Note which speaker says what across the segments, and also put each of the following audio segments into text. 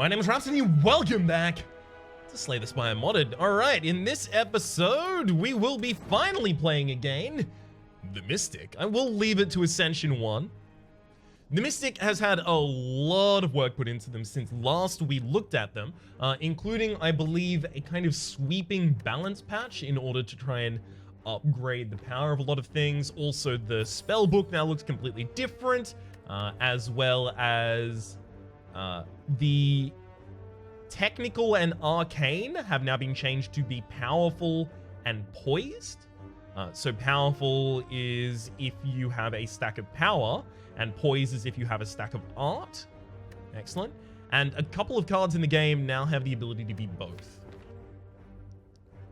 Speaker 1: My name is Rhapsody, welcome back to Slay the Spire Modded. Alright, in this episode, we will be finally playing again the Mystic. I will leave it to Ascension 1. The Mystic has had a lot of work put into them since last we looked at them, including, I believe, a kind of sweeping balance patch in order to try and upgrade the power of a lot of things. Also, the spell book now looks completely different, as well as the technical and arcane have now been changed to be powerful and poised. So powerful is if you have a stack of power, and poise is if you have a stack of art. Excellent. And a couple of cards in the game now have the ability to be both.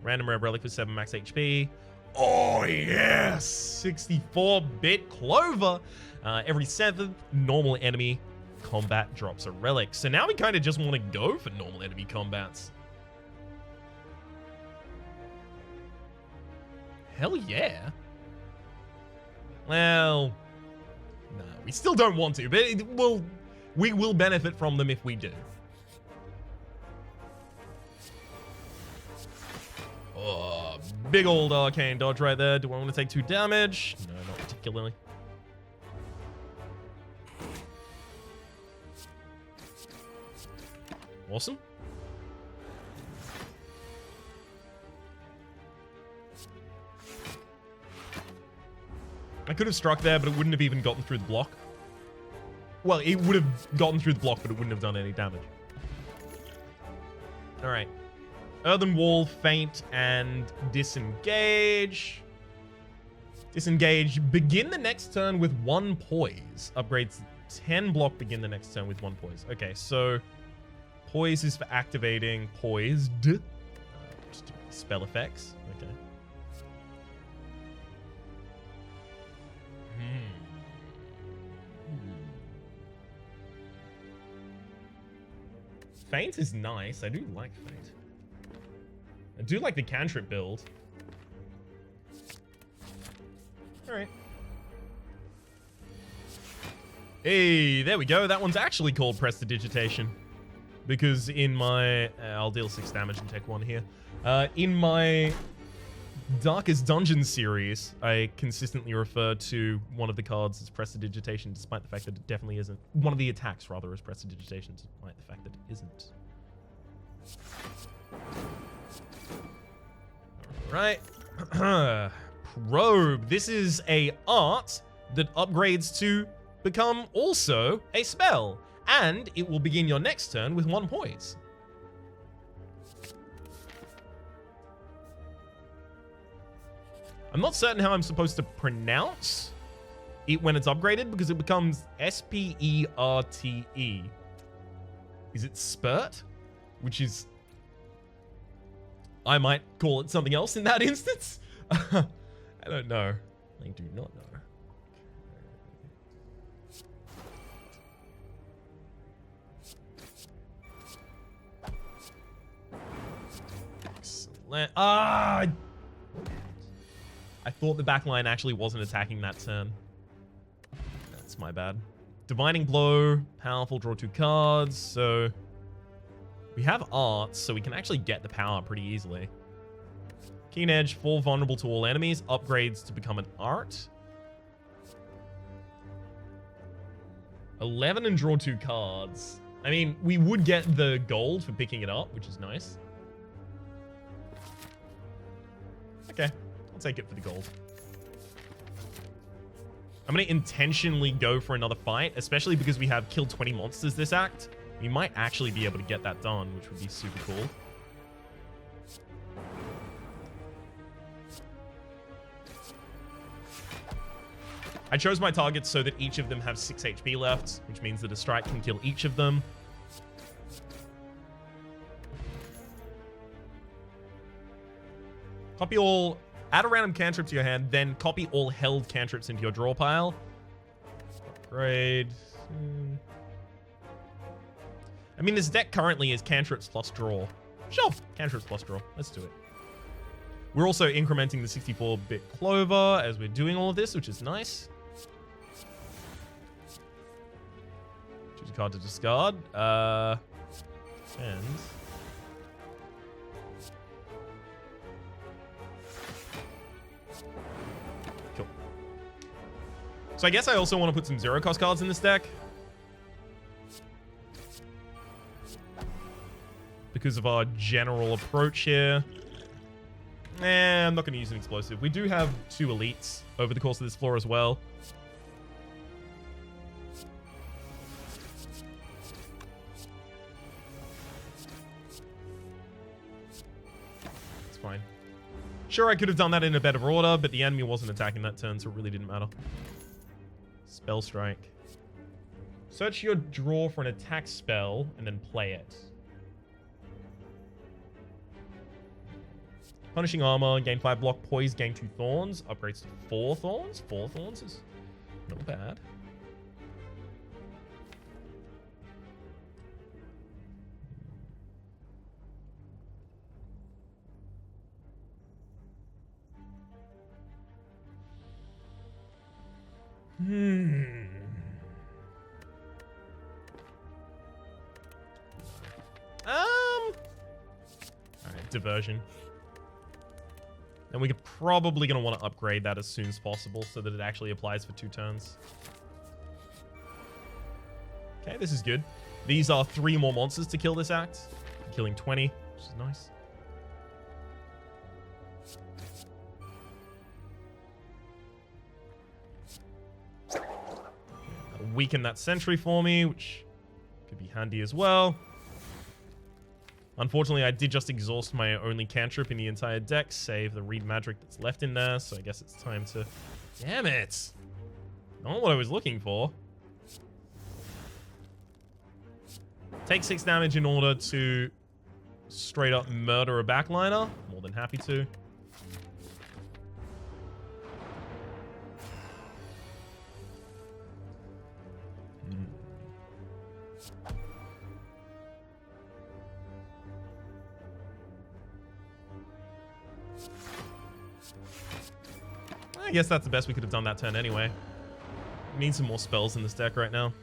Speaker 1: Random rare relic for 7 max HP. Oh yes! 64-bit Clover. Every 7th normal enemy combat drops a relic. So now we kind of just want to go for normal enemy combats. Hell yeah. Well, no, we still don't want to, but we will benefit from them if we do. Oh, big old arcane dodge right there. Do I want to take 2 damage? No, not particularly. Awesome. I could have struck there, but it wouldn't have even gotten through the block. Well, it would have gotten through the block, but it wouldn't have done any damage. Alright. Earthen Wall, Feint, and Disengage. Disengage. Begin the next turn with 1 poise. Upgrades 10 block, begin the next turn with 1 poise. Okay, so poise is for activating poised. Just do spell effects. Okay. Feint is nice. I do like Feint. I do like the cantrip build. Alright. Hey, there we go. That one's actually called Prestidigitation. Because in my... I'll deal 6 damage and take 1 here. In my Darkest Dungeon series, I consistently refer to one of the cards as Prestidigitation, despite the fact that it definitely isn't. One of the attacks, rather, as Prestidigitation, despite the fact that it isn't. Alright. Probe. This is a art that upgrades to become also a spell. And it will begin your next turn with 1 poise. I'm not certain how I'm supposed to pronounce it when it's upgraded, because it becomes S-P-E-R-T-E. Is it Spurt? Which is... I might call it something else in that instance. I don't know. I do not know. Excellent. Ah! I thought the backline actually wasn't attacking that turn. That's my bad. Divining Blow, powerful, draw 2 cards, so... We have arts, so we can actually get the power pretty easily. Keen Edge, 4 vulnerable to all enemies, upgrades to become an art. 11 and draw 2 cards. I mean, we would get the gold for picking it up, which is nice. Okay. I'll take it for the gold. I'm going to intentionally go for another fight, especially because we have killed 20 monsters this act. We might actually be able to get that done, which would be super cool. I chose my targets so that each of them have 6 HP left, which means that a strike can kill each of them. Copy all... Add a random cantrip to your hand, then copy all held cantrips into your draw pile. Upgrade. I mean, this deck currently is cantrips plus draw. Sure, cantrips plus draw. Let's do it. We're also incrementing the 64-bit Clover as we're doing all of this, which is nice. Choose a card to discard. And cool. So I guess I also want to put some zero cost cards in this deck, because of our general approach here. I'm not going to use an explosive. We do have 2 elites over the course of this floor as well. It's fine. Sure, I could have done that in a better order, but the enemy wasn't attacking that turn, so it really didn't matter. Spell Strike. Search your drawer for an attack spell and then play it. Punishing Armor, gain 5 block, Poise, gain 2 Thorns, upgrades to 4 Thorns. 4 Thorns is not bad. Alright, Diversion. And we're probably going to want to upgrade that as soon as possible so that it actually applies for 2 turns. Okay, this is good. These are 3 more monsters to kill this act. Killing 20, which is nice. That'll weaken that sentry for me, which could be handy as well. Unfortunately, I did just exhaust my only cantrip in the entire deck, save the Read Magic that's left in there, so I guess it's time to... Damn it! Not what I was looking for. Take 6 damage in order to straight up murder a backliner. More than happy to. I guess that's the best we could have done that turn anyway. We need some more spells in this deck right now.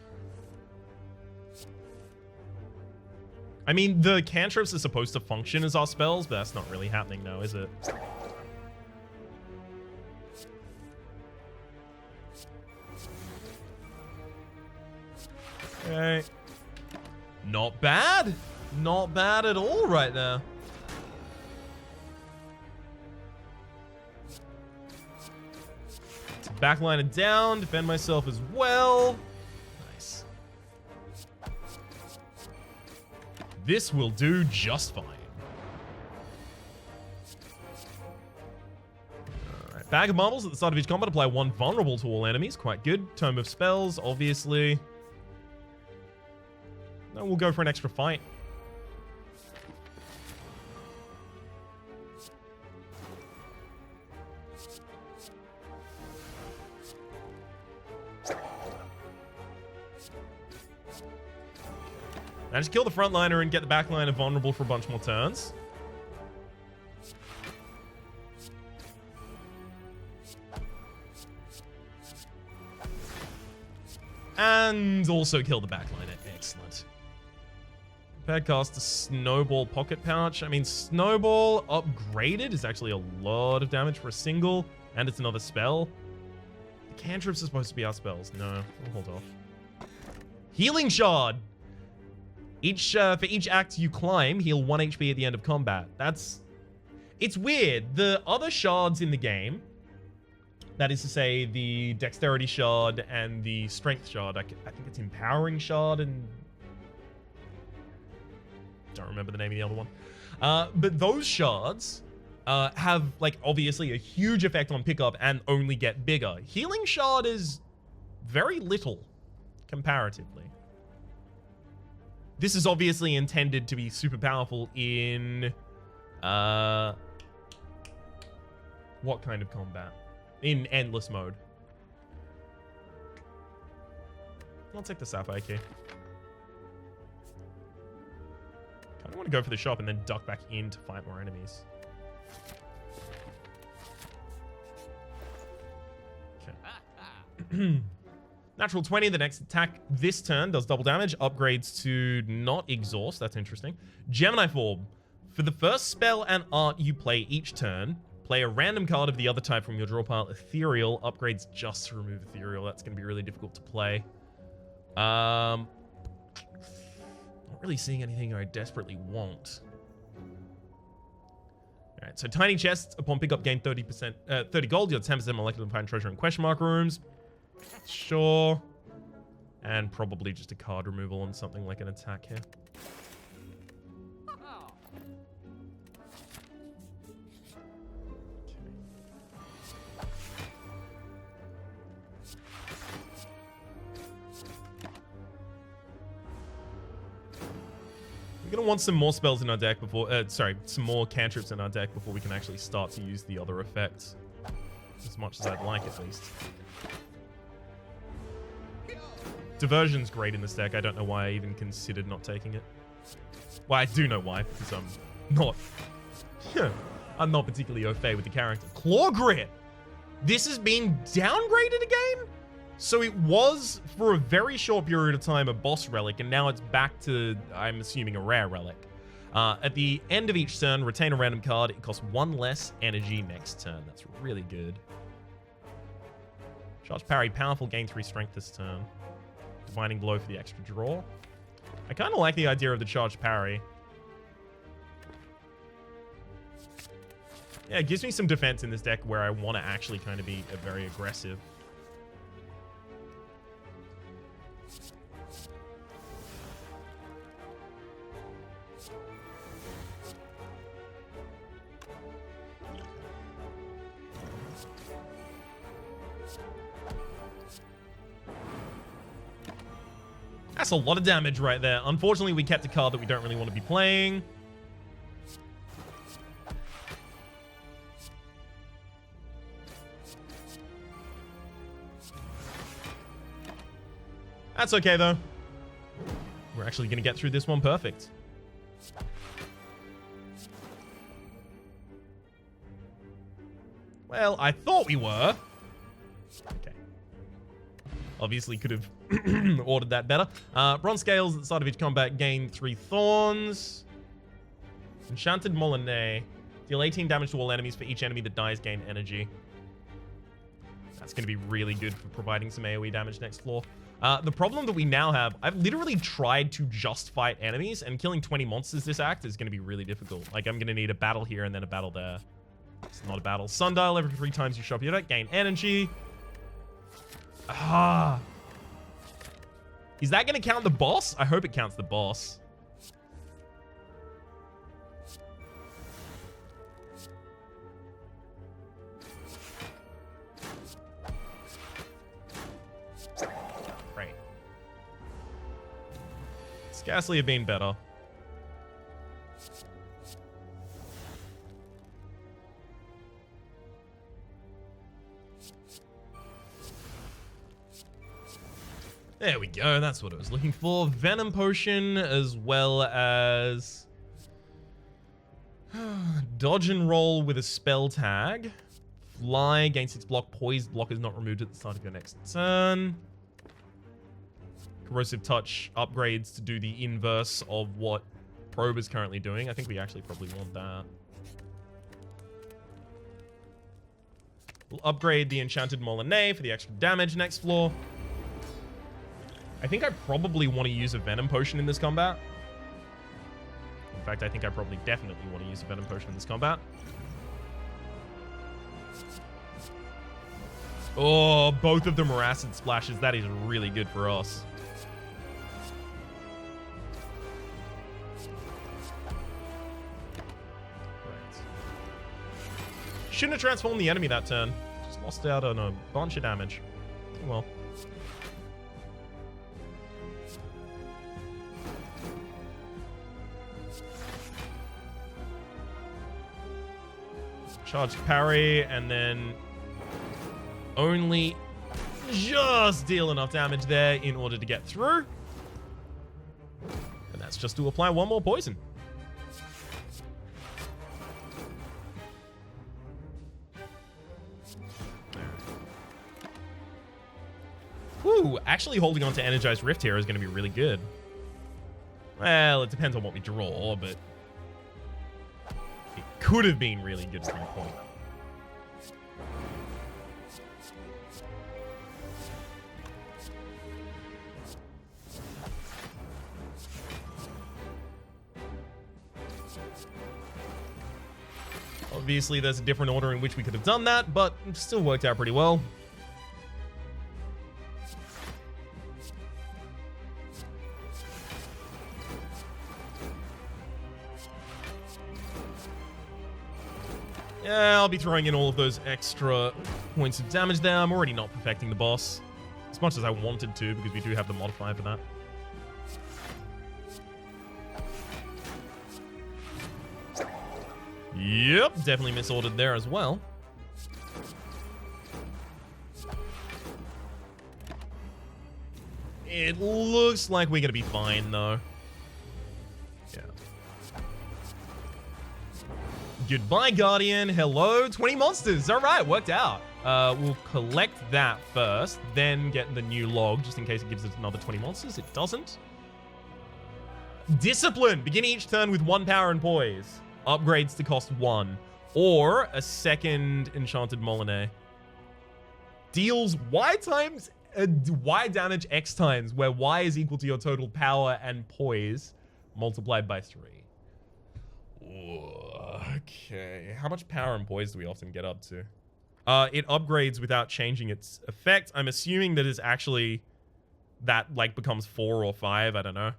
Speaker 1: I mean, the cantrips are supposed to function as our spells, but that's not really happening now, is it? Okay. Not bad. Not bad at all right now. Backliner down, defend myself as well. Nice. This will do just fine. Alright, Bag of Marbles at the start of each combat. Apply 1 vulnerable to all enemies. Quite good. Tome of Spells, obviously. No, we'll go for an extra fight. Now just kill the frontliner and get the backliner vulnerable for a bunch more turns. And also kill the backliner. Excellent. Cast a Snowball Pocket Pouch. I mean, Snowball upgraded is actually a lot of damage for a single, and it's another spell. The cantrips are supposed to be our spells. No, we'll hold off. Healing Shard! For each act you climb, heal 1 HP at the end of combat. It's weird. The other shards in the game, that is to say the Dexterity Shard and the Strength Shard, I think it's Empowering Shard and... don't remember the name of the other one. But those shards have, like, obviously a huge effect on pickup and only get bigger. Healing Shard is very little, comparatively. This is obviously intended to be super powerful in... what kind of combat? In endless mode. I'll take the Sapphire Key. I don't want to go for the shop and then duck back in to fight more enemies. Okay. Natural 20, the next attack this turn does double damage. Upgrades to not exhaust. That's interesting. Gemini form. For the first spell and art you play each turn, play a random card of the other type from your draw pile. Ethereal. Upgrades just to remove Ethereal. That's going to be really difficult to play. Not really seeing anything I desperately want. Alright, so tiny chests. Upon pickup, gain 30%, 30 gold. You'll 10% molecular find treasure in question mark rooms. Sure. And probably just a card removal on something like an attack here. We're going to want some more spells in our deck before... some more cantrips in our deck before we can actually start to use the other effects. As much as I'd like, at least. Diversion's great in this deck. I don't know why I even considered not taking it. Well, I do know why, because I'm not... I'm not particularly au fait with the character. Claw Grit! This has been downgraded again? So it was, for a very short period of time, a boss relic, and now it's back to, I'm assuming, a rare relic. At the end of each turn, retain a random card. It costs 1 less energy next turn. That's really good. Charge parry, powerful, gain 3 strength this turn. Divining blow for the extra draw. I kind of like the idea of the charge parry. Yeah, it gives me some defense in this deck where I want to actually kind of be very aggressive. That's a lot of damage right there. Unfortunately, we kept a card that we don't really want to be playing. That's okay, though. We're actually going to get through this one perfect. Well, I thought we were. Okay. Obviously could have ordered that better. Bronze scales at the start of each combat gain 3 thorns. Enchanted Molinet. Deal 18 damage to all enemies. For each enemy that dies, gain energy. That's going to be really good for providing some AoE damage next floor. The problem that we now have, I've literally tried to just fight enemies, and killing 20 monsters this act is going to be really difficult. Like, I'm going to need a battle here and then a battle there. It's not a battle. Sundial, every 3 times you shop your deck, gain energy. Ah. Is that going to count the boss? I hope it counts the boss. Great. Scarcely have been better. There we go. That's what I was looking for. Venom Potion, as well as dodge and roll with a spell tag. Fly, gain 6 block. Poised block is not removed at the start of your next turn. Corrosive Touch upgrades to do the inverse of what Probe is currently doing. I think we actually probably want that. We'll upgrade the Enchanted Molinet for the extra damage next floor. I think I probably want to use a Venom Potion in this combat. In fact, I think I probably definitely want to use a Venom Potion in this combat. Oh, both of them are acid splashes. That is really good for us. Right. Shouldn't have transformed the enemy that turn. Just lost out on a bunch of damage. Oh well. Charge parry, and then only just deal enough damage there in order to get through. And that's just to apply 1 more poison. Whew. Ooh, actually holding on to Energized Rift here is going to be really good. Well, it depends on what we draw, but it could have been really good at some point. Obviously, there's a different order in which we could have done that, but it still worked out pretty well. Yeah, I'll be throwing in all of those extra points of damage there. I'm already not perfecting the boss as much as I wanted to, because we do have the modifier for that. Yep, definitely misordered there as well. It looks like we're going to be fine, though. Yeah. Goodbye, Guardian. Hello, 20 monsters. All right, worked out. We'll collect that first, then get the new log, just in case it gives us another 20 monsters. It doesn't. Discipline. Begin each turn with 1 power and poise. Upgrades to cost 1. Or a second Enchanted Molinet. Deals Y damage X times, where Y is equal to your total power and poise, multiplied by 3. Okay. How much power and poise do we often get up to? It upgrades without changing its effect. I'm assuming that it's actually... that, like, becomes 4 or 5. I don't know.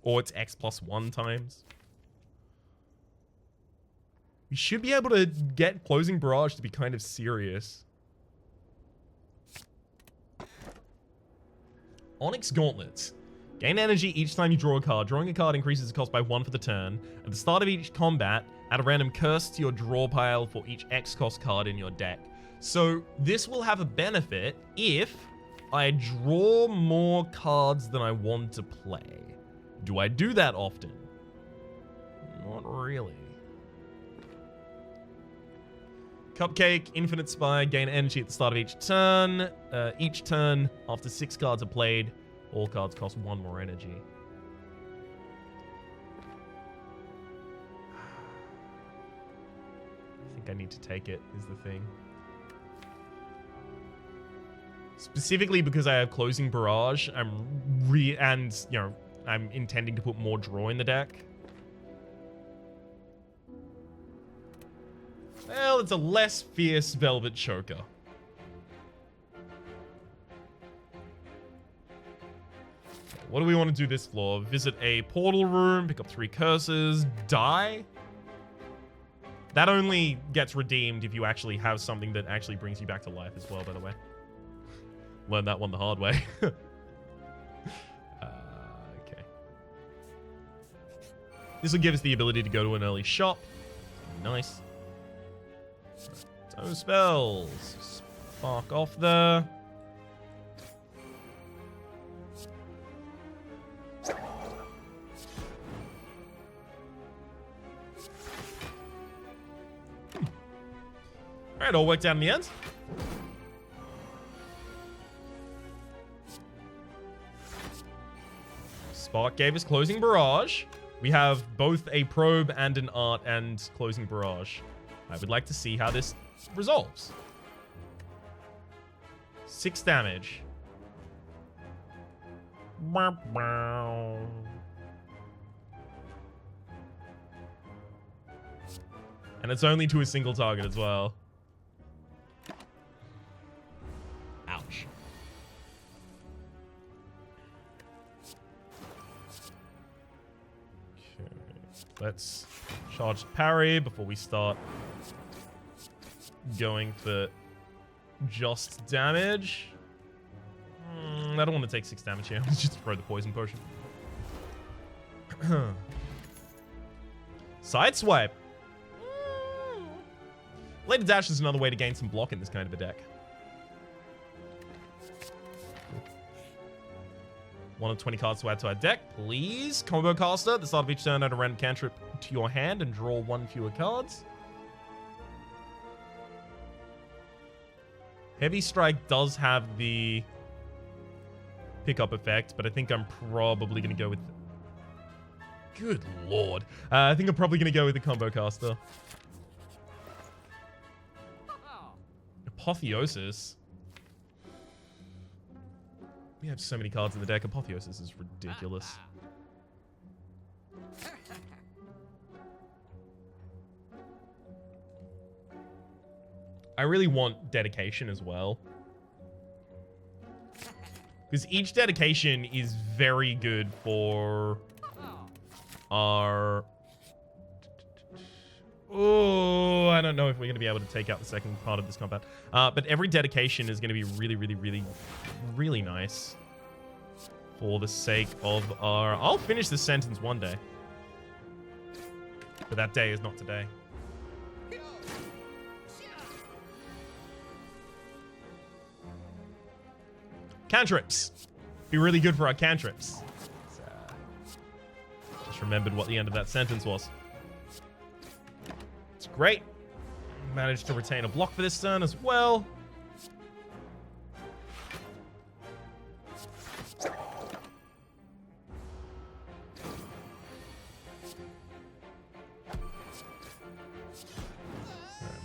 Speaker 1: Or it's X plus 1 times. We should be able to get Closing Barrage to be kind of serious. Onyx Gauntlets. Gain energy each time you draw a card. Drawing a card increases the cost by 1 for the turn. At the start of each combat, add a random curse to your draw pile for each X cost card in your deck. So this will have a benefit if I draw more cards than I want to play. Do I do that often? Not really. Cupcake, Infinite Spire, gain energy at the start of each turn. Each turn, after 6 cards are played, all cards cost 1 more energy. I think I need to take it, is the thing. Specifically because I have Closing Barrage, I'm intending to put more draw in the deck. Well, it's a less fierce Velvet Choker. What do we want to do this floor? Visit a portal room, pick up 3 curses, die? That only gets redeemed if you actually have something that actually brings you back to life as well, by the way. Learned that one the hard way. This will give us the ability to go to an early shop. Nice. Toe spells. Spark off there. Alright, all worked out in the end. Spark gave us Closing Barrage. We have both a probe and an art and Closing Barrage. I would like to see how this resolves. 6 damage. And it's only to a single target as well. Ouch. Let's charge parry before we start going for just damage. I don't want to take 6 damage here. Let's just throw the poison potion. Sideswipe. Later dash is another way to gain some block in this kind of a deck. One of 20 cards to add to our deck, please. Combo caster. At the start of each turn, add a random cantrip to your hand and draw 1 fewer cards. Heavy Strike does have the pickup effect, but I think I'm probably going to go with... Good lord. I think I'm probably going to go with the Combo Caster. Apotheosis. We have so many cards in the deck. Apotheosis is ridiculous. I really want Dedication as well. Because each Dedication is very good for our... Oh, I don't know if we're going to be able to take out the second part of this combat. But every Dedication is going to be really, really, really, really nice. For the sake of our... I'll finish this sentence one day. But that day is not today. Cantrips. Be really good for our cantrips. Just remembered what the end of that sentence was. It's great. Managed to retain a block for this turn as well.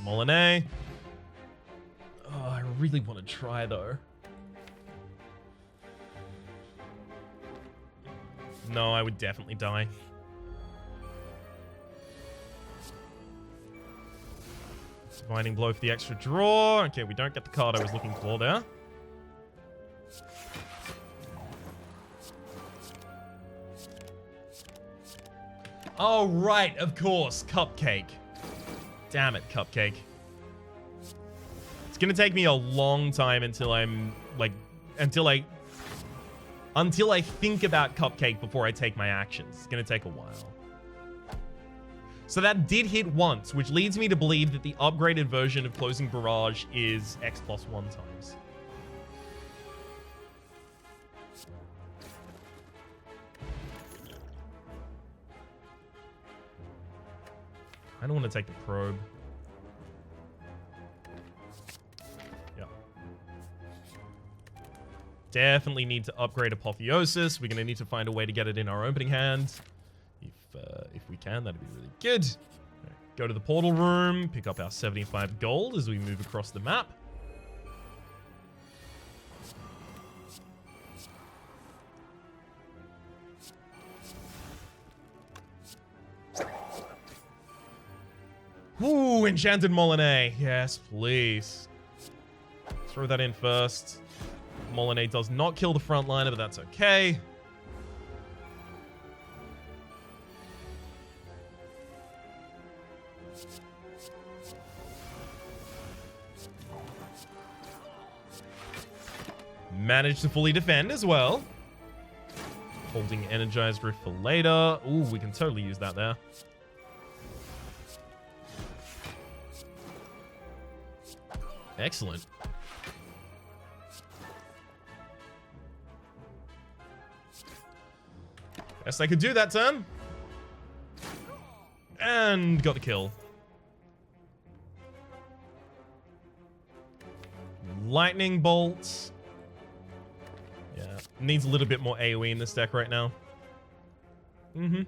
Speaker 1: Molinet. Oh, I really want to try though. No, I would definitely die. Divining Blow for the extra draw. Okay, we don't get the card I was looking for there. Oh, right, of course. Cupcake. Damn it, Cupcake. It's gonna take me a long time until I'm, like, until I think about Cupcake before I take my actions. It's gonna take a while. So that did hit once, which leads me to believe that the upgraded version of Closing Barrage is X+1 times. I don't want to take the probe. Yeah. Definitely need to upgrade Apotheosis. We're going to need to find a way to get it in our opening hand. If we can, that'd be really good. Right, go to the portal room, pick up our 75 gold as we move across the map. Ooh, Enchanted Molinet. Yes, please. Throw that in first. Molinet does not kill the frontliner, but that's okay. Managed to fully defend as well. Holding Energized Rift for later. Ooh, we can totally use that there. Excellent. Best I could do that turn. And got the kill. Lightning Bolt. Yeah, needs a little bit more AoE in this deck right now. Mm-hmm.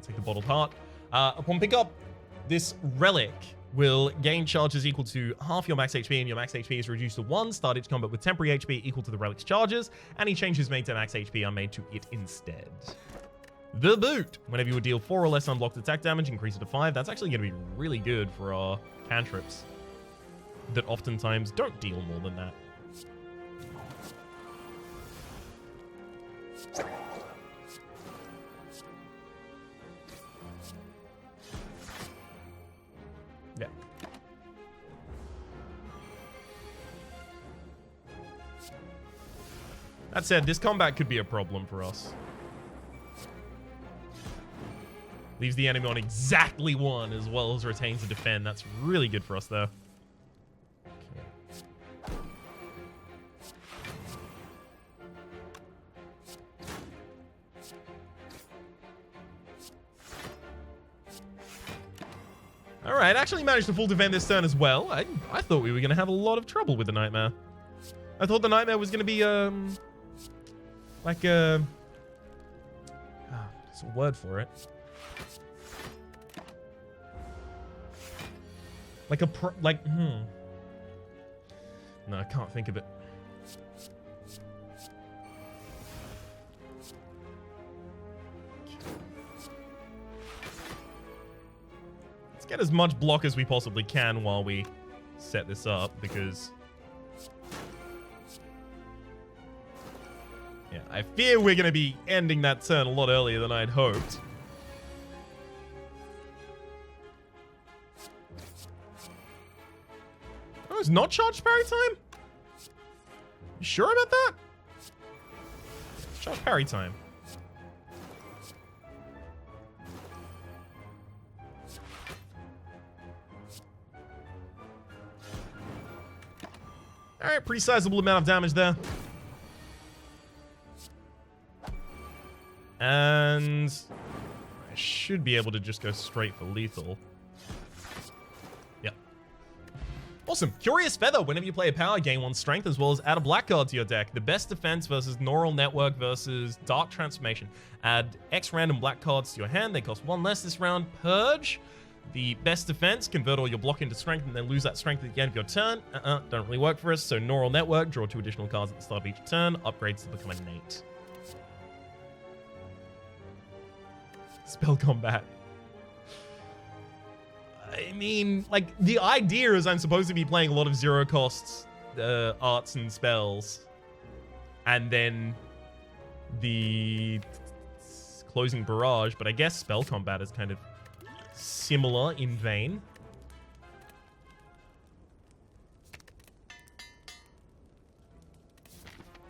Speaker 1: Take the Bottled Heart. Upon pickup, this Relic will gain charges equal to half your max HP, and your max HP is reduced to 1. Start each combat with temporary HP equal to the Relic's charges. Any changes made to max HP are made to it instead. The Boot. Whenever you would deal 4 or less unblocked attack damage, increase it to 5. That's actually going to be really good for our cantrips that oftentimes don't deal more than that. Yeah. That said, this combat could be a problem for us. Leaves the enemy on exactly 1 as well as retains a defend. That's really good for us, though. All right, actually managed to full defend this turn as well. I thought we were going to have a lot of trouble with the Nightmare. I thought the Nightmare was going to be, like a... there's a word for it. Like a No, I can't think of it. Let's get as much block as we possibly can while we set this up, because... yeah, I fear we're going to be ending that turn a lot earlier than I'd hoped. Oh, it's not charged parry time? You sure about that? It's charged parry time. Alright, pretty sizable amount of damage there. And I should be able to just go straight for lethal. Yep. Awesome. Curious Feather. Whenever you play a power, gain 1 strength as well as add a black card to your deck. The best defense versus Neural Network versus Dark Transformation. Add X random black cards to your hand. They cost 1 less this round. Purge. The best defense, convert all your block into strength and then lose that strength at the end of your turn. Don't really work for us. So Neural Network, draw 2 additional cards at the start of each turn. Upgrades to become innate. Spell combat. I mean, like, the idea is I'm supposed to be playing a lot of zero costs arts and spells. And then the closing barrage, but I guess spell combat is kind of similar in vein.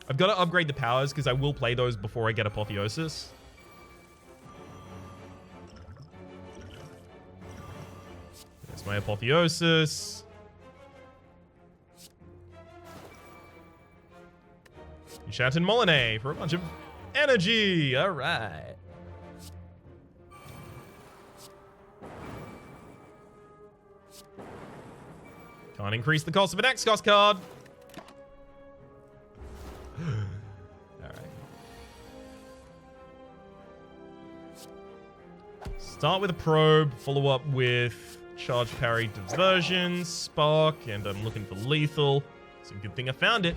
Speaker 1: I've got to upgrade the powers because I will play those before I get Apotheosis. There's my Apotheosis. You shout in Molinay for a bunch of energy. All right. Can't increase the cost of an X-Cost card. Alright. Start with a probe, follow up with charge parry diversion, spark, and I'm looking for lethal. It's a good thing I found it.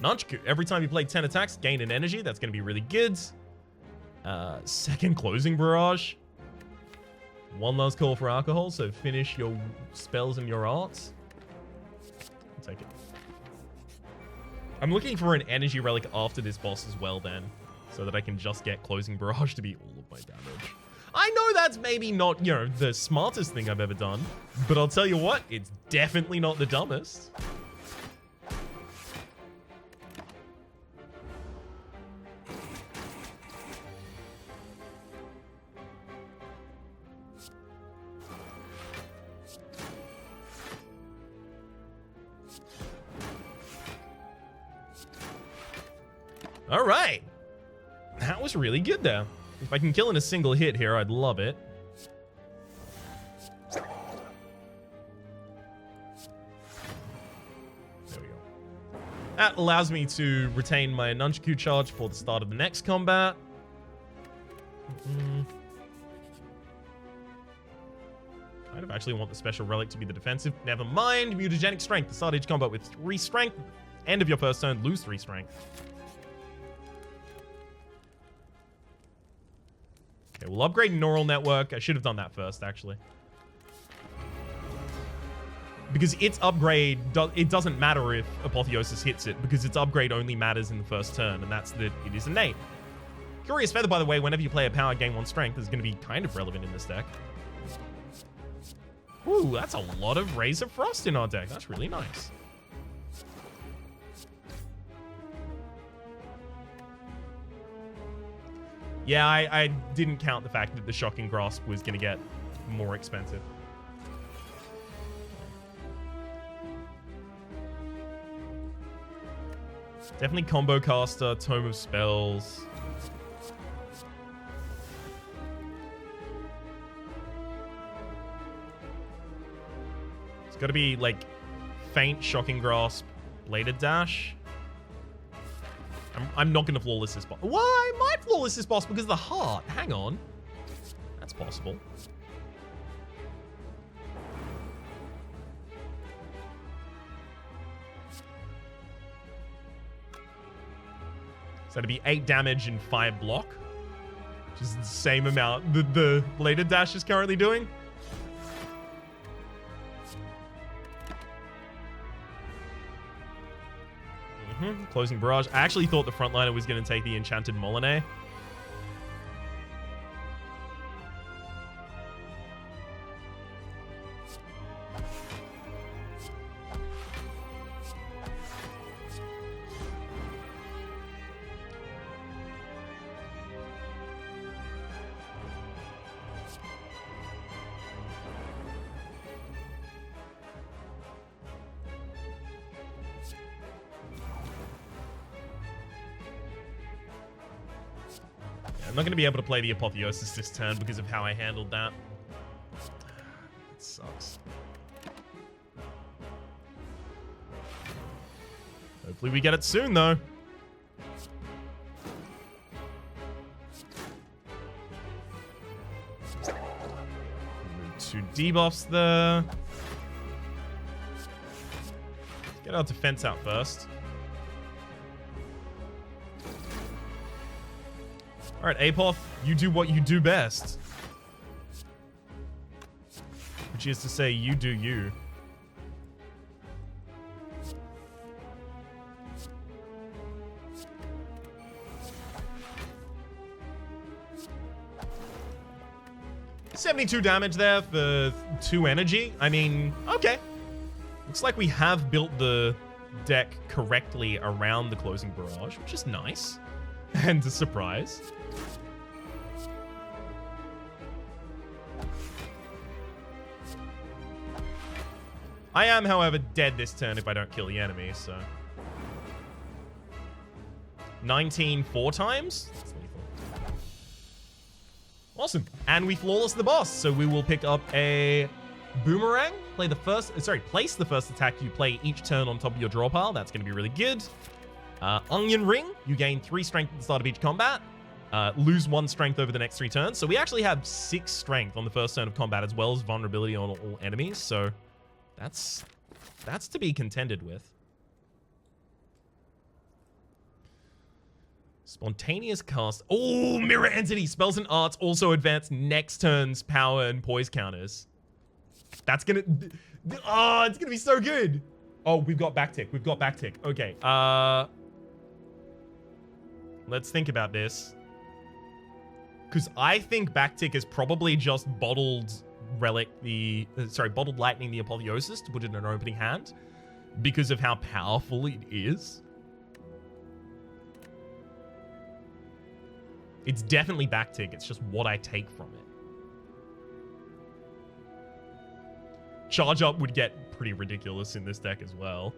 Speaker 1: Nunchaku. Every time you play 10 attacks, gain an energy. That's going to be really good. Second closing barrage. 1 last call for alcohol, so finish your spells and your arts. Take it. I'm looking for an energy relic after this boss as well then, so that I can just get closing barrage to be all of my damage. I know that's maybe not, you know, the smartest thing I've ever done, but I'll tell you what, it's definitely not the dumbest. All right. That was really good there. If I can kill in a single hit here, I'd love it. There we go. That allows me to retain my Nunchaku charge for the start of the next combat. Kind of actually want the special relic to be the defensive. Never mind. Mutagenic strength. Start each combat with 3 strength. End of your first turn, lose 3 strength. Okay, we'll upgrade Neural Network. I should have done that first, actually. Because its upgrade, it doesn't matter if Apotheosis hits it, because its upgrade only matters in the first turn, and that's that it is innate. Curious Feather, by the way, whenever you play a power, gain 1 strength, is going to be kind of relevant in this deck. Ooh, that's a lot of Razor Frost in our deck. That's really nice. Yeah, I didn't count the fact that the Shocking Grasp was going to get more expensive. Definitely Combo Caster, Tome of Spells. Gotta be, like, faint, shocking grasp, bladed dash. I'm not gonna flawless this boss. Well, I might flawless this boss because of the heart. Hang on. That's possible. So it'd be 8 damage and 5 block, which is the same amount the bladed dash is currently doing. Closing barrage. I actually thought the frontliner was going to take the enchanted Molinet. I'm not going to be able to play the Apotheosis this turn because of how I handled that. It sucks. Hopefully we get it soon, though. Two debuffs there. Get our defense out first. All right, Apoth, you do what you do best. Which is to say, you do you. $72 damage there for 2 energy. I mean, okay. Looks like we have built the deck correctly around the closing barrage, which is nice. And a surprise. I am, however, dead this turn if I don't kill the enemy, so... 19 4 times? That's lethal. Awesome. And we flawless the boss, so we will pick up a boomerang. Place the first attack you play each turn on top of your draw pile. That's going to be really good. Onion Ring. You gain 3 strength at the start of each combat. Lose 1 strength over the next 3 turns. So we actually have 6 strength on the first turn of combat, as well as vulnerability on all enemies, so... That's to be contended with. Spontaneous cast. Oh, Mirror Entity. Spells and arts also advance next turn's power and poise counters. That's gonna... Oh, it's gonna be so good. Oh, we've got backtick. We've got backtick. Okay. Let's think about this. Because I think backtick is probably just bottled... bottled lightning the Apotheosis to put it in an opening hand because of how powerful it is. It's definitely backtick. It's just what I take from it. Charge up would get pretty ridiculous in this deck as well.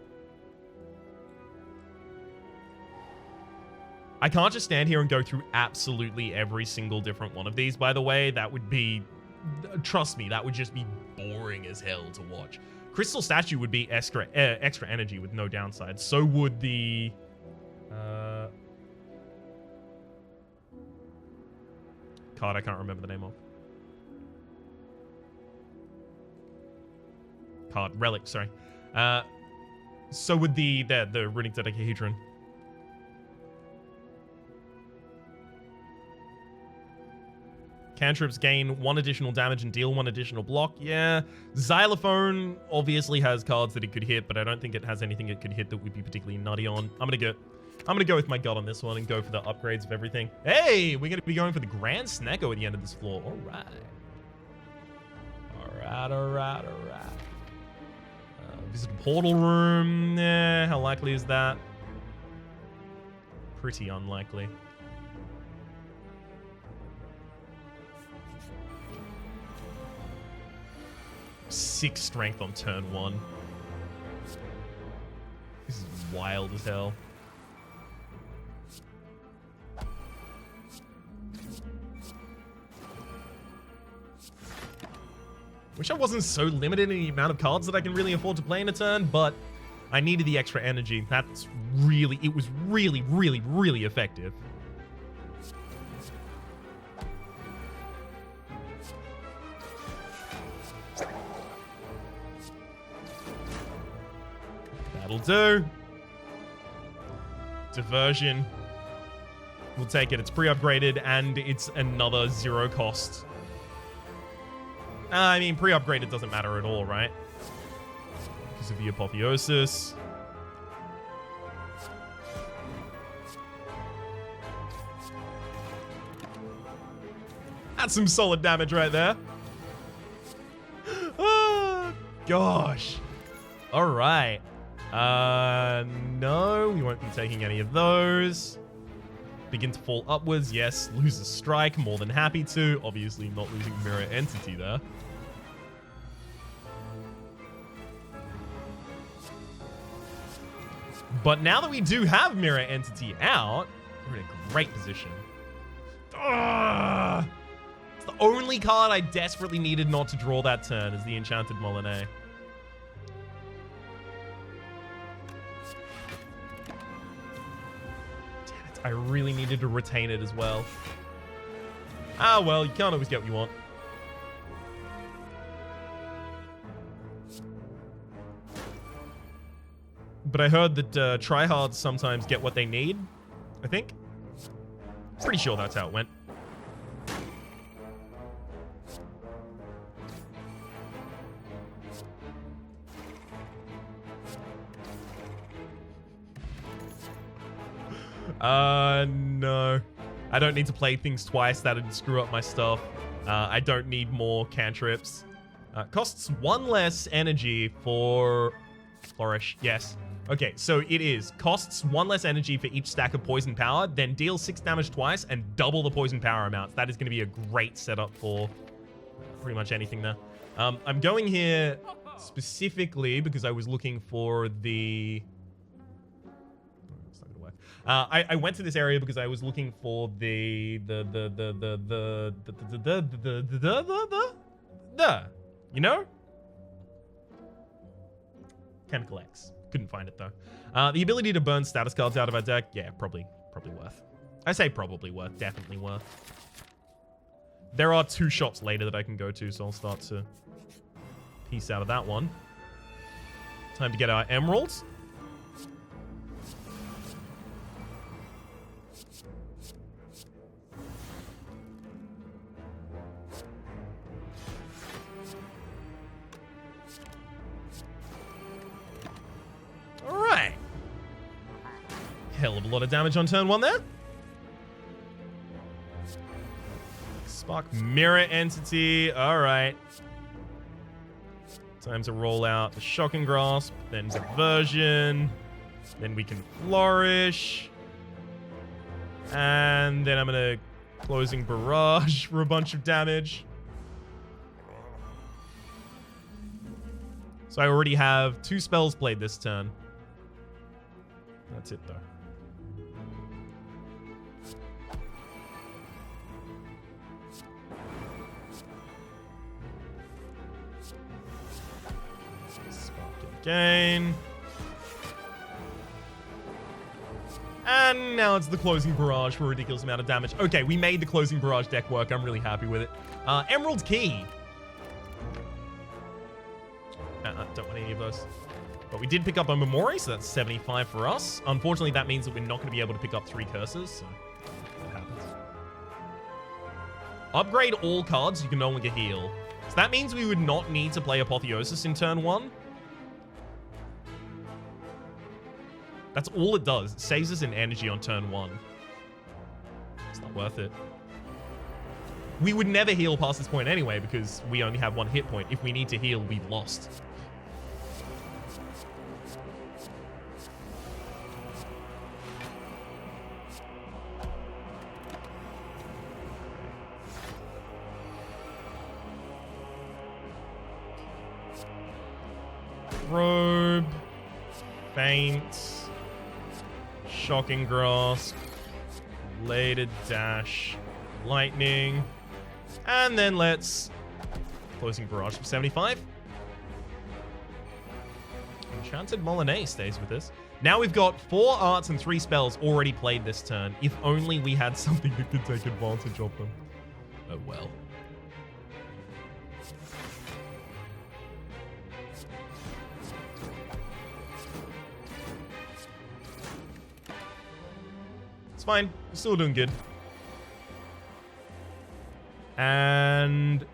Speaker 1: I can't just stand here and go through absolutely every single different one of these, by the way. That would be... Trust me, that would just be boring as hell to watch. Crystal Statue would be extra energy with no downside. So would the... card I can't remember the name of. Relic, sorry. So would the Runic Dodecahedron. Cantrips gain 1 additional damage and deal 1 additional block. Yeah. Xylophone obviously has cards that it could hit, but I don't think it has anything it could hit that would be particularly nutty on. I'm gonna go with my gut on this one and go for the upgrades of everything. Hey, we're gonna be going for the Grand Snecko at the end of this floor. All right. Visit a portal room. How likely is that? Pretty unlikely. Six strength on turn 1. This is wild as hell. Wish I wasn't so limited in the amount of cards that I can really afford to play in a turn, but I needed the extra energy. It was really, really, really effective. That'll do. Diversion. We'll take it. It's pre-upgraded and it's another 0 cost. I mean, pre-upgraded doesn't matter at all, right? Because of the Apotheosis. That's some solid damage right there. Oh, gosh. All right. No, we won't be taking any of those. Begin to fall upwards. Yes, lose a strike. More than happy to. Obviously not losing Mirror Entity there. But now that we do have Mirror Entity out, we're in a great position. Ugh! It's the only card I desperately needed not to draw that turn is the Enchanted Molinet. Damn it, I really needed to retain it as well. Ah, well, you can't always get what you want. But I heard that tryhards sometimes get what they need, I think. Pretty sure that's how it went. No. I don't need to play things twice. That'd screw up my stuff. I don't need more cantrips. Costs 1 less energy for Flourish. Yes. Okay, so it is. Costs 1 less energy for each stack of poison power, then deals 6 damage twice and double the poison power amounts. That is going to be a great setup for pretty much anything there. I'm going here specifically because I was looking for the... It's not going to work. I went to this area because I was looking for the you know? Chemical X. Couldn't find it though. The ability to burn status cards out of our deck, yeah, probably worth. I say probably worth, definitely worth. There are 2 shops later that I can go to, so I'll start to piece out of that one. Time to get our emeralds. Hell of a lot of damage on turn 1 there. Spark Mirror Entity. All right. Time to roll out the Shocking Grasp, then Diversion. Then we can Flourish. And then I'm going to Closing Barrage for a bunch of damage. So I already have 2 spells played this turn. That's it, though. Again. And now it's the Closing Barrage for a ridiculous amount of damage. Okay, we made the Closing Barrage deck work. I'm really happy with it. Emerald Key. Don't want any of those. But we did pick up a Memori, so that's 75 for us. Unfortunately, that means that we're not going to be able to pick up 3 curses, so that happens. Upgrade all cards, you can no longer heal. So that means we would not need to play Apotheosis in turn 1. That's all it does. It saves us in energy on turn 1. It's not worth it. We would never heal past this point anyway because we only have 1 hit point. If we need to heal, we've lost. Robe. Faint. Shocking Grasp, Bladed Dash, Lightning, and then let's Closing barrage for 75. Enchanted Molinet stays with us. Now we've got 4 arts and 3 spells already played this turn. If only we had something that could take advantage of them. Oh well. It's fine. We're still doing good. And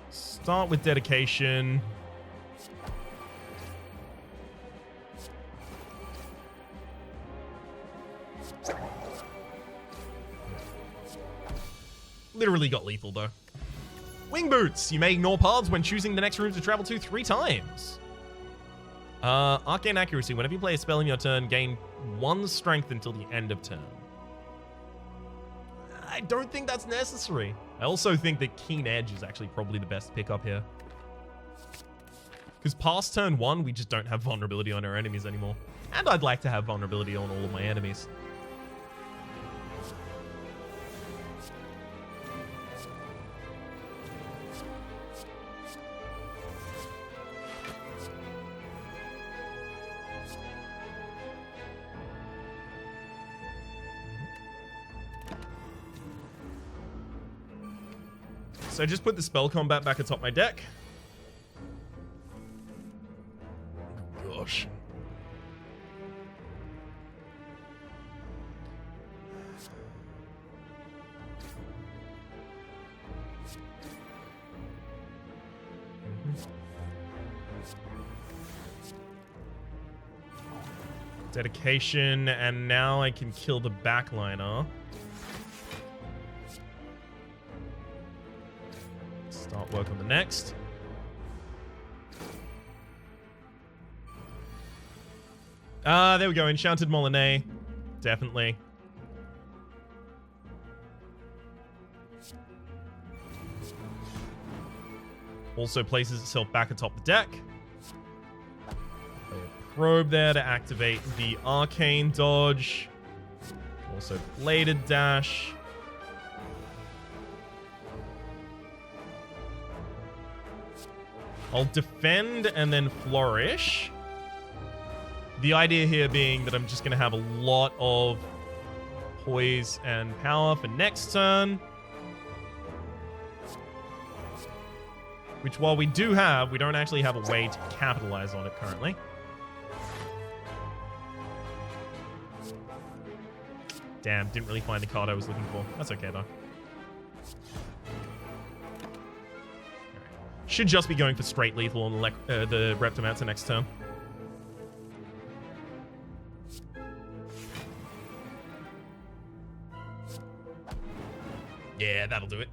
Speaker 1: start with dedication. Literally got lethal though. Wing boots. You may ignore paths when choosing the next room to travel to 3 times. Arcane accuracy. Whenever you play a spell in your turn, gain 1 strength until the end of turn. I don't think that's necessary. I also think that Keen Edge is actually probably the best pickup here. Because past turn 1, we just don't have vulnerability on our enemies anymore. And I'd like to have vulnerability on all of my enemies. So just put the spell combat back atop my deck. Oh, gosh. Dedication, and now I can kill the backliner. Start work on the next. There we go. Enchanted Molinet. Definitely. Also places itself back atop the deck. Play a probe there to activate the arcane dodge. Also bladed dash. I'll defend and then flourish. The idea here being that I'm just going to have a lot of poise and power for next turn. Which, while we do have, we don't actually have a way to capitalize on it currently. Damn, didn't really find the card I was looking for. That's okay, though. Should just be going for straight lethal on the Reptomancer next turn. Yeah, that'll do it.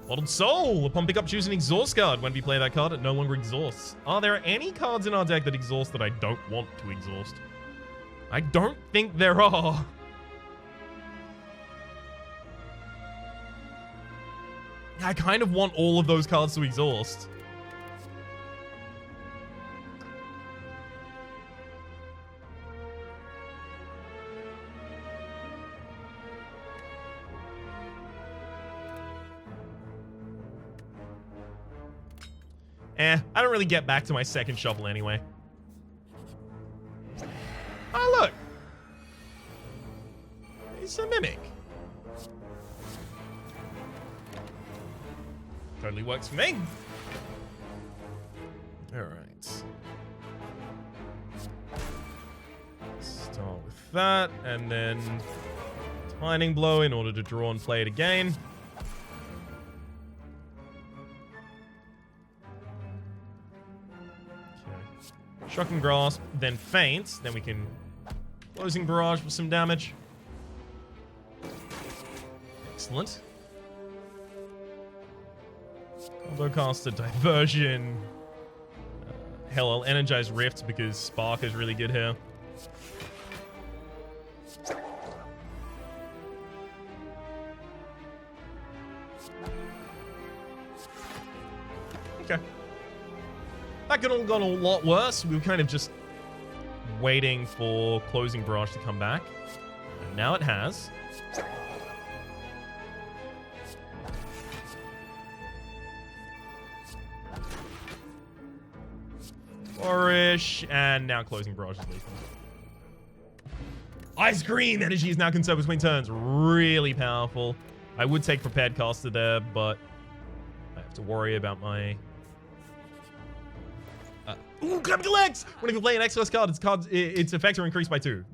Speaker 1: Bottled Soul! Upon pickup, choose an exhaust card. When we play that card, it no longer exhausts. Are there any cards in our deck that exhaust that I don't want to exhaust? I don't think there are. I kind of want all of those cards to exhaust. I don't really get back to my second shovel anyway. Oh, look! It's a Mimic. Totally works for me. Alright. Start with that, and then Tining Blow in order to draw and play it again. Okay. Shocking Grasp, then Feint. Then we can Closing Barrage for some damage. Excellent. Combo Caster, Diversion. Hell, I'll Energize Rift because Spark is really good here. Okay. That could have gone a lot worse. We were kind of just waiting for Closing Barrage to come back. And now it has. Flourish, and now closing barrage is lethal. Ice Cream energy is now conserved between turns. Really powerful. I would take Prepared Caster there, but I have to worry about my... Ooh, Grab Collect! When you play an X-Class card, its effects are increased by 2.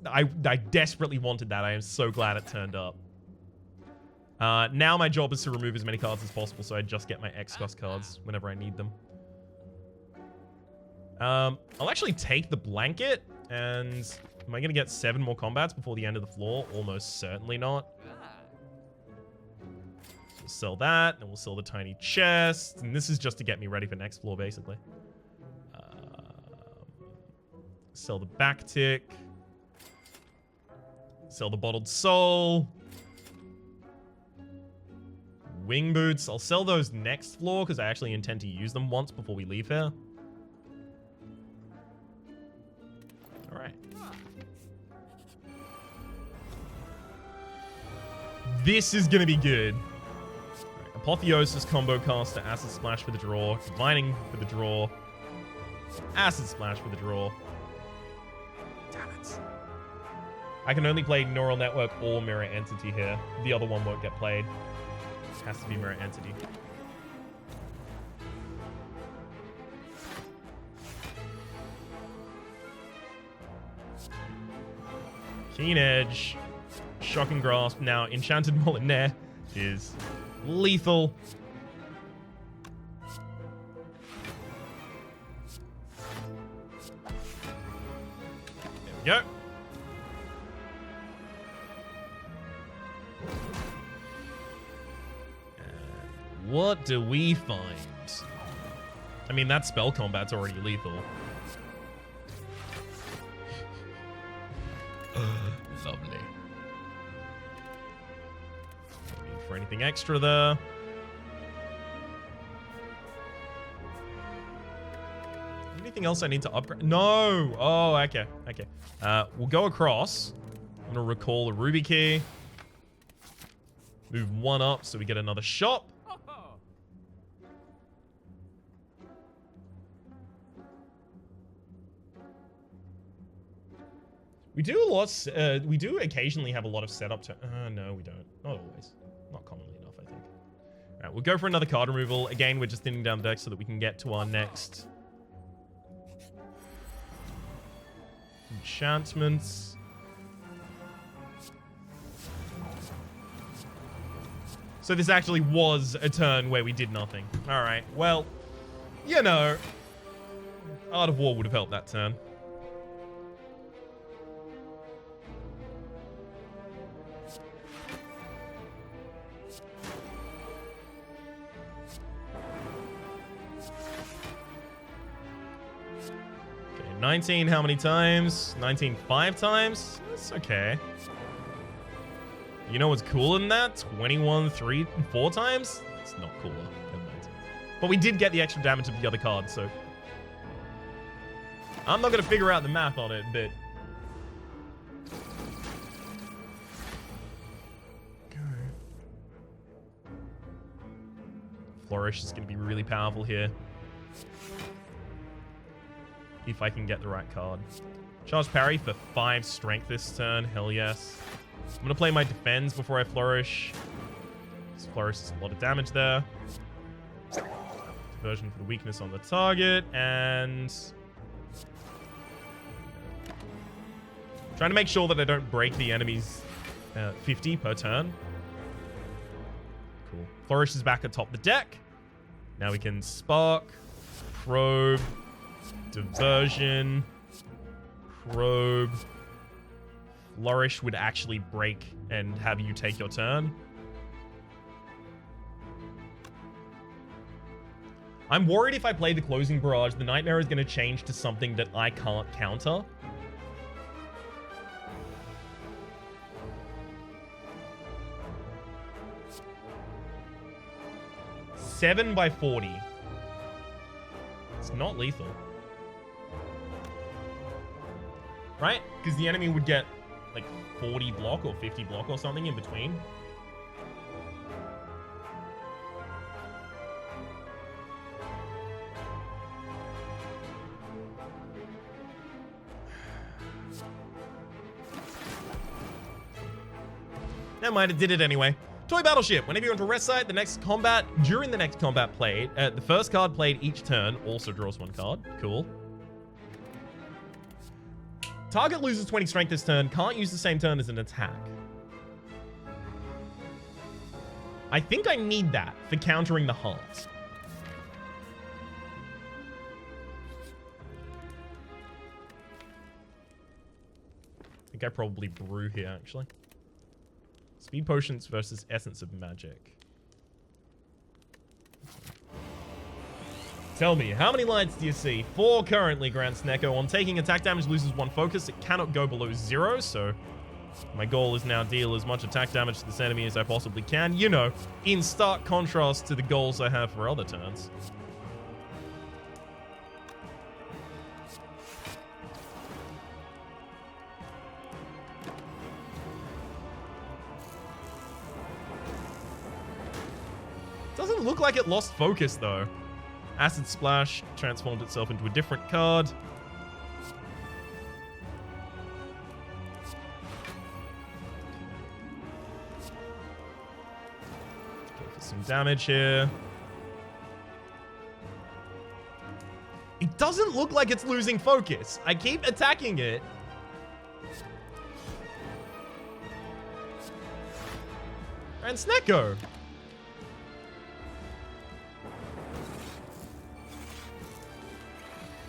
Speaker 1: I desperately wanted that. I am so glad it turned up. Now my job is to remove as many cards as possible, so I just get my X-Class cards whenever I need them. I'll actually take the blanket, and am I going to get 7 more combats before the end of the floor? Almost certainly not. So we'll sell that, and we'll sell the tiny chest, and this is just to get me ready for next floor, basically. Sell the back tick. Sell the bottled soul. Wing boots. I'll sell those next floor because I actually intend to use them once before we leave here. Alright. This is going to be good. Right. Apotheosis, Combo Caster, Acid Splash for the draw. Divining for the draw. Acid Splash for the draw. Damn it. I can only play Neural Network or Mirror Entity here. The other one won't get played. It has to be Mirror Entity. Keen Edge. Shocking Grasp. Now, Enchanted Molinaire is lethal. There we go. And what do we find? I mean, that spell combat's already lethal. Lovely. No need for anything extra there. Anything else I need to upgrade? No! Oh, okay. Okay. We'll go across. I'm going to recall the Ruby Key. Move 1 up so we get another shop. We do a lot. We do occasionally have a lot of setup to... no, we don't. Not always. Not commonly enough, I think. All right, we'll go for another card removal. Again, we're just thinning down the deck so that we can get to our next enchantments. So this actually was a turn where we did nothing. All right. Well, you know, Art of War would have helped that turn. Okay, 19 how many times? 19 5 times? That's okay. You know what's cooler than that? 21 3 4 times? It's not cooler. Never mind. But we did get the extra damage of the other card, so... I'm not going to figure out the math on it, but... Flourish is going to be really powerful here. If I can get the right card. Charge parry for 5 strength this turn. Hell yes. I'm going to play my defense before I flourish. This flourish is a lot of damage there. Diversion for the weakness on the target. And... trying to make sure that I don't break the enemy's 50 per turn. Cool. Flourish is back atop the deck. Now we can Spark, Probe, Diversion, Probe. Flourish would actually break and have you take your turn. I'm worried if I play the Closing Barrage, the Nightmare is going to change to something that I can't counter. $7 by 40. It's not lethal. Right? Because the enemy would get like 40 block or 50 block or something in between. Never mind, it did it anyway. Toy Battleship. Whenever you're on a rest site, during the next combat played, the first card played each turn also draws one card. Cool. Target loses 20 strength this turn. Can't use the same turn as an attack. I think I need that for countering the heart. I think I probably brew here, actually. Speed potions versus essence of magic. Tell me, how many lights do you see? 4 currently, Grand Snecko. On taking attack damage, loses 1 focus. It cannot go below 0, so my goal is now deal as much attack damage to this enemy as I possibly can. You know, in stark contrast to the goals I have for other turns. Doesn't look like it lost focus, though. Acid Splash transformed itself into a different card. Go for some damage here. It doesn't look like it's losing focus. I keep attacking it. And Snecko.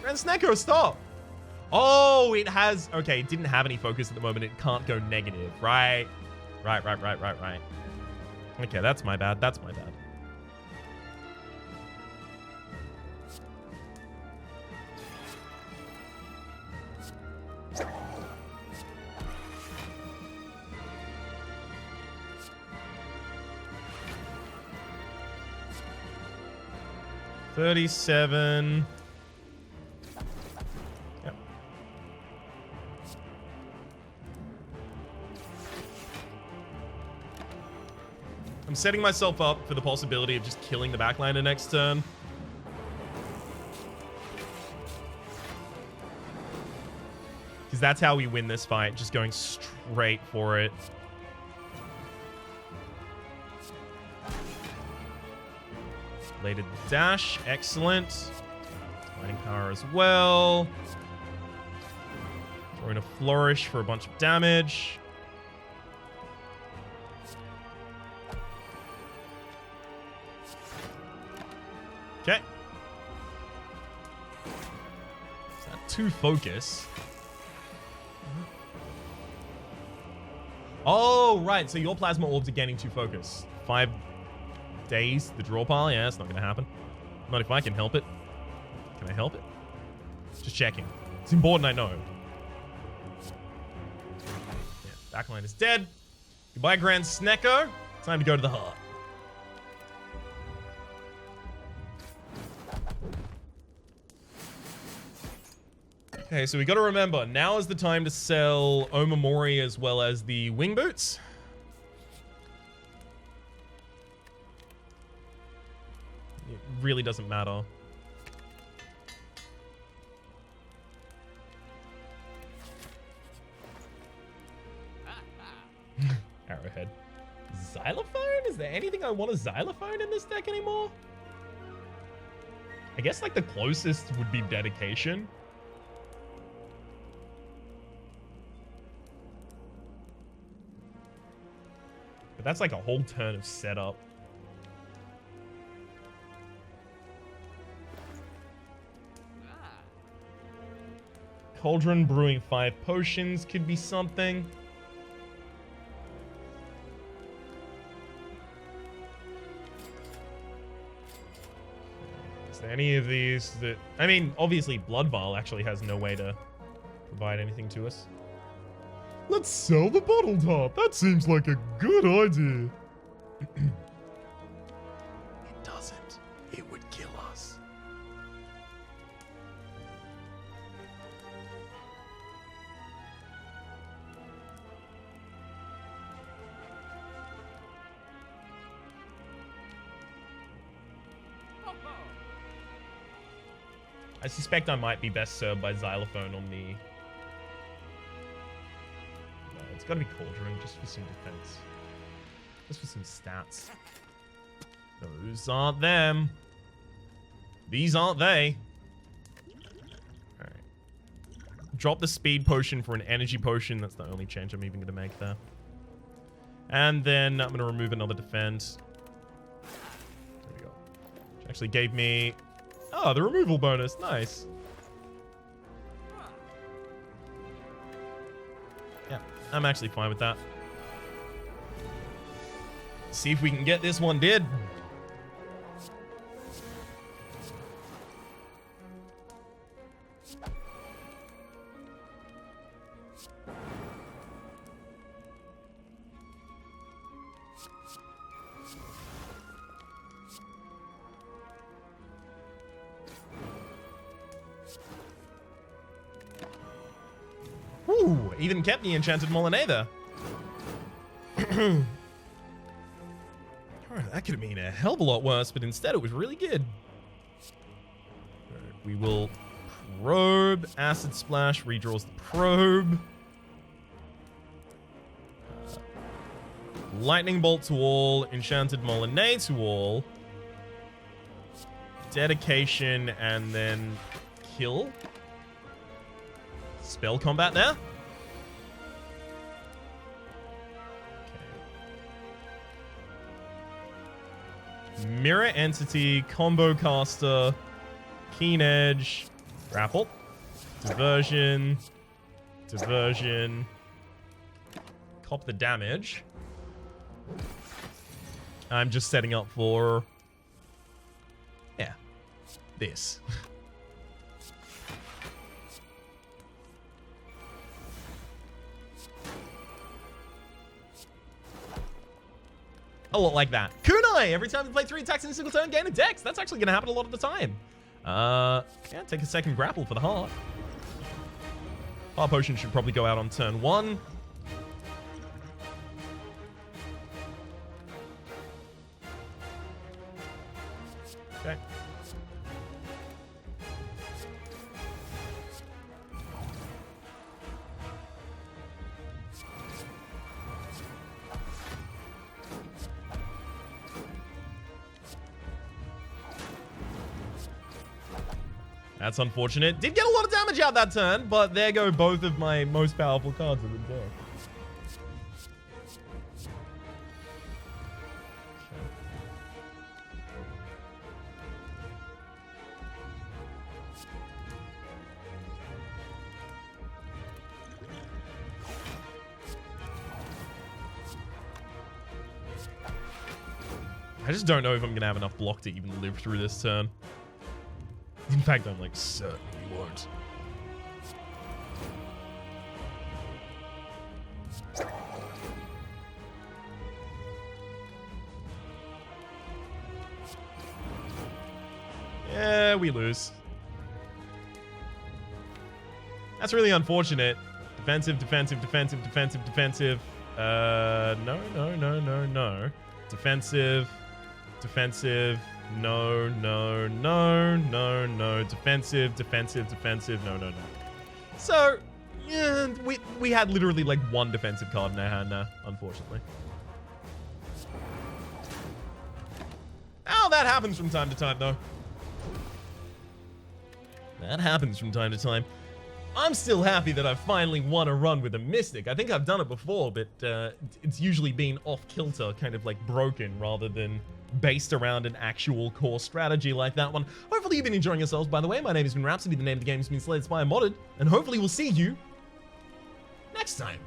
Speaker 1: And Snecko, stop! Oh, it has... Okay, it didn't have any focus at the moment. It can't go negative. Right. Right. Okay, that's my bad. That's my bad. $37... I'm setting myself up for the possibility of just killing the backliner next turn. Because that's how we win this fight, just going straight for it. Bladed dash, excellent. Lightning power as well. Throwing a flourish for a bunch of damage. Okay. Is that 2 focus? Oh, right. So your plasma orbs are gaining 2 focus. 5 days, the draw pile? Yeah, that's not going to happen. Not if I can help it. Can I help it? Just checking. It's important I know. Yeah, backline is dead. Goodbye, Grand Snecko. Time to go to the heart. Okay, so we got to remember, now is the time to sell Omamori as well as the wing boots. It really doesn't matter. Arrowhead. Xylophone? Is there anything I want a xylophone in this deck anymore? I guess like the closest would be dedication. But that's like a whole turn of setup. Cauldron brewing 5 potions could be something. Is there any of these that... I mean, obviously Blood Vial actually has no way to provide anything to us. Let's sell the bottle top. That seems like a good idea. It doesn't. It would kill us. I suspect I might be best served by Xylophone on the... It's gotta be Cauldron, just for some defense. Just for some stats. Those aren't them. These aren't they. Alright. Drop the speed potion for an energy potion. That's the only change I'm even going to make there. And then I'm going to remove another defense. There we go. Which actually gave me... Oh, the removal bonus. Nice. Yeah, I'm actually fine with that. See if we can get this one did. Ooh, even kept the enchanted Molinet there. Alright, that could have been a hell of a lot worse, but instead it was really good. Right, we will probe. Acid Splash redraws the probe. Lightning Bolt to all. Enchanted Molinet to all. Dedication and then kill. Spell combat there. Okay. Mirror Entity, Combo Caster, Keen Edge, Grapple, Diversion, Diversion, cop the damage. I'm just setting up for, yeah, this. A lot like that. Kunai! Every time you play 3 attacks in a single turn, gain a dex. That's actually going to happen a lot of the time. Yeah, take a second grapple for the heart. Heart potion should probably go out on turn 1. Okay. That's unfortunate. Did get a lot of damage out that turn, but there go both of my most powerful cards of the deck. I just don't know if I'm going to have enough block to even live through this turn. In fact, I'm like certain we won't. Yeah, we lose. That's really unfortunate. Defensive, defensive, defensive, defensive, defensive. No. Defensive, defensive. No. Defensive, defensive, defensive. No. So, yeah, we had literally like one defensive card in our hand now, unfortunately. Oh, that happens from time to time, though. That happens from time to time. I'm still happy that I finally won a run with a Mystic. I think I've done it before, but it's usually been off-kilter, kind of like broken, rather than based around an actual core strategy like that one. Hopefully you've been enjoying yourselves, by the way. My name has been Rhapsody, the name of the game has been Spire Modded, and hopefully we'll see you next time.